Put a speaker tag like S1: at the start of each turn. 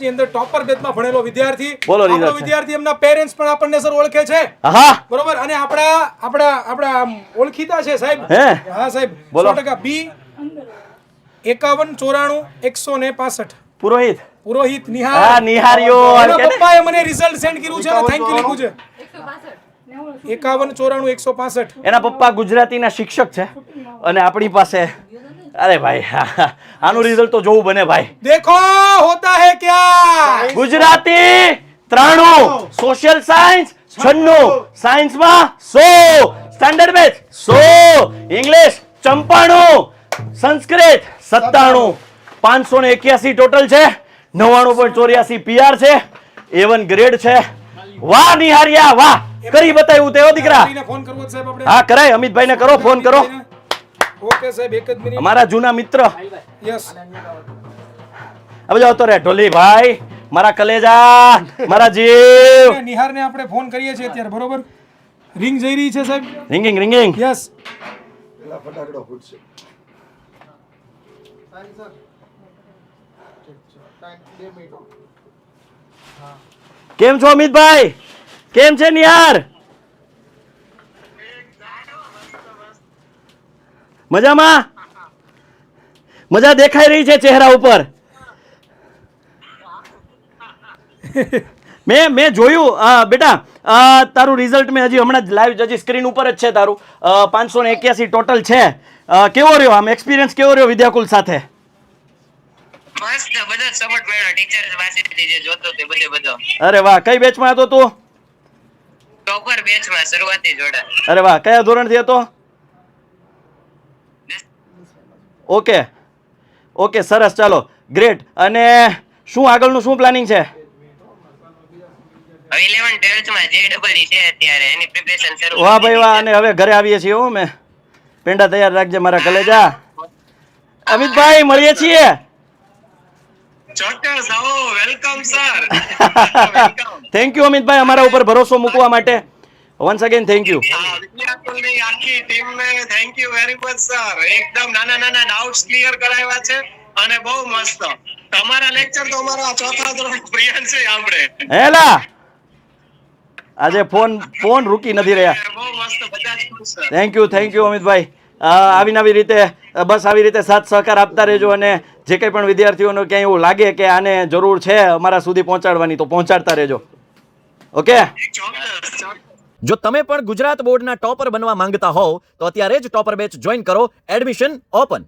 S1: ની અંદર ટોપર બેચમાં ભણેલો વિદ્યાર્થી.
S2: બોલો
S1: આપણો
S2: રિઝલ્ટ
S1: વિદ્યાર્થી એમના પેરેન્ટ્સ પણ આપણને સર ઓળખે છે.
S2: હા
S1: બરોબર. અને આપણા ઓળખીતા છે સાહેબ.
S2: હે
S1: હા સાહેબ.
S2: બોલો.
S1: 100% બી 5194 165.
S2: પુરોહિત
S1: નિહાર.
S2: હા નિહારીઓ
S1: એના પપ્પાએ મને રિઝલ્ટ સેન્ડ કર્યું છે અને થેન્ક યુ લખ્યું છે. 5194 165.
S2: એના પપ્પા ગુજરાતીના શિક્ષક છે અને આપણી પાસે અરે ભાઈ આનું રિઝલ્ટ તો જોવું બને ભાઈ.
S1: देखो होता है क्या.
S2: ગુજરાતી 93, સોશિયલ સાયન્સ 96, સાયન્સમાં 100, standard batch 100, English 94, Sanskrit 97, 581 total છે, 99.84 પીઆર છે, A1 ગ્રેડ છે. વાહ નિહારિયા વાહ, કરી બતાવ્યું તેવો દીકરા.
S1: ફોન કરવો છે સાહેબ આપણે.
S2: હા કરાય, અમિતભાઈને કરો, ફોન કરો.
S1: ઓકે સાહેબ, એક જ મિનિટ.
S2: અમારા જૂના મિત્ર.
S1: યસ.
S2: હવે જાઓ તો રે ઢોલી ભાઈ, મારા કલેજા, મારા જીવ.
S1: નિહારને આપણે ફોન કરીએ છીએ અત્યારે, બરોબર? રિંગ જઈ રહી છે સાહેબ.
S2: Ringing ringing.
S1: યસ.
S2: કેમ છો અમિતભાઈ? કેમ છે નિહાર? મજામાં? મજા દેખાઈ રહી છે ચહેરા ઉપર. મેં જોયું બેટા, તારું રિઝલ્ટ મેં હજી હમણાં જ લાઈવ હજી સ્ક્રીન ઉપર જ છે તારું. 581 ટોટલ છે. કેવો રહ્યો આમ એક્સપિરિયન્સ, કેવો રહ્યો વિદ્યાકુલ સાથે?
S3: મસ્ત, બધો સપોર્ટ મળ્યો ટીચર પાસેથી, જે જોતો તે બધો.
S2: અરે વાહ, કઈ બેચમાં હતો તું?
S3: ટોપર બેચમાં શરૂઆતી જોડા.
S2: અરે વાહ, કયા ધોરણથી હતો? ઓકે ઓકે, સરસ, ચાલો ગ્રેટ. અને શું આગળનું શું પ્લાનિંગ છે?
S3: 11 12th માં JEE છે અત્યારે, એની પ્રિપરેશન શરૂ.
S2: વાહ ભાઈ વાહ. અને હવે ઘરે આવીએ છીએ હો, મેં પેંડા તૈયાર રાખજે મારા કલેજા. અમિતભાઈ મળીએ છીએ.
S3: ચોક્કસ આવો, welcome sir.
S2: Thank you Amitbhai, અમારા ઉપર ભરોસો મૂકવા માટે. Once again thank you.
S3: વિદ્યાર્થીઓની આખી ટીમને thank you very much sir. એકદમ નાના ડાઉટ્સ ક્લિયર કરાવ્યા છે અને બહુ મસ્ત. તમારા લેક્ચર તો અમારા ચોથા ધોરણ પ્રિયાન છે આપણે.
S2: હેલા આજે ફોન રૂકી નથી રહ્યા.
S3: બહુ મસ્ત, બધા જ ખુશ સર.
S2: Thank you Amitbhai. આવી રીતે બસ આવી રીતે સાથ સહકાર આપતા રહેજો. અને જે કંઈ પણ વિદ્યાર્થીઓને ક્યાંય એવું લાગે કે આને જરૂર છે અમારા સુધી પહોંચાડવાની, તો પહોંચાડતા રહેજો. ઓકે.
S3: ચોક્કસ.
S2: જો તમે પણ ગુજરાત બોર્ડના ટોપર બનવા માંગતા હોવ તો અત્યારે જ ટોપર બેચ જોઈન કરો. Admission open.